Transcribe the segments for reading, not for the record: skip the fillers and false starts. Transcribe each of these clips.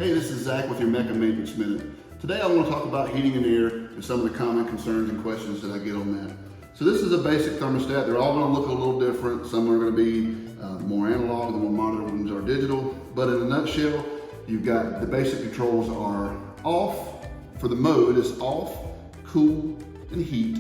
Hey, this is Zach with your MECA Maintenance Minute. Today I want to talk about heating and air and some of the common concerns and questions that I get on that. So this is a basic thermostat. They're all going to look a little different. Some are going to be more analog, the more modern ones are digital. But in a nutshell, you've got the basic controls are off. For the mode, it's off, cool, and heat.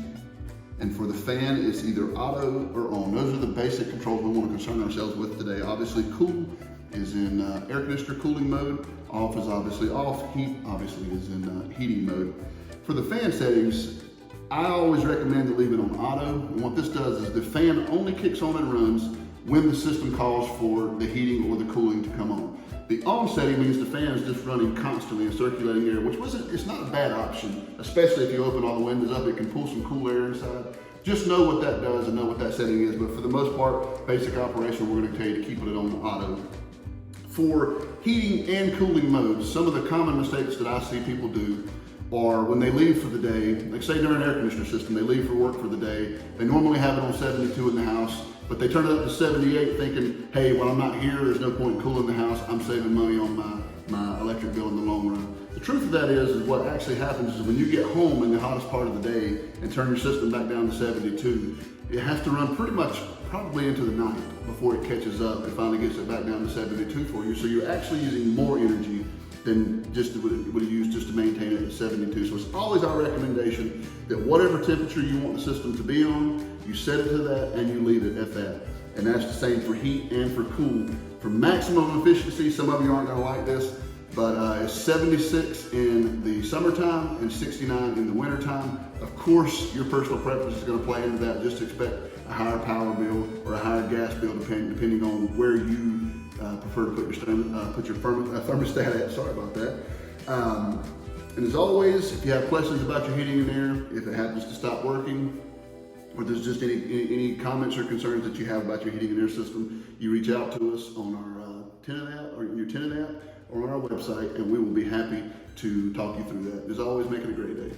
And for the fan, it's either auto or on. Those are the basic controls we want to concern ourselves with today. Obviously, cool is in air conditioner cooling mode. Off is obviously off. Heat obviously is in heating mode. For the fan settings, I always recommend to leave it on auto. And what this does is the fan only kicks on and runs when the system calls for the heating or the cooling to come on. The on setting means the fan is just running constantly and circulating air, which it's not a bad option, especially if you open all the windows up, it can pull some cool air inside. Just know what that does and know what that setting is, but for the most part, basic operation, we're gonna tell you to keep it on auto. For heating and cooling modes, some of the common mistakes that I see people do are when they leave for the day, like say during an air conditioner system, they leave for work for the day, they normally have it on 72 in the house, but they turn it up to 78 thinking, hey, when I'm not here, there's no point in cooling the house, I'm saving money on my electric bill in the long run. The truth of that is what actually happens is when you get home in the hottest part of the day and turn your system back down to 72, it has to run pretty much probably into the night before it catches up and finally gets it back down to 72 for you. So you're actually using more energy than just would have used just to maintain it at 72. So it's always our recommendation that whatever temperature you want the system to be on, you set it to that and you leave it at that. And that's the same for heat and for cool. For maximum efficiency, some of you aren't gonna like this, but it's 76 in the summertime and 69 in the wintertime. Of course, your personal preference is gonna play into that. Just expect a higher power bill or a higher gas bill depending on where you prefer to put your thermostat at. Sorry about that. And as always, if you have questions about your heating and air, if it happens to stop working, or there's just any comments or concerns that you have about your heating and air system, you reach out to us on our Tenant app or your Tenant app or on our website, and we will be happy to talk you through that. As always, make it a great day.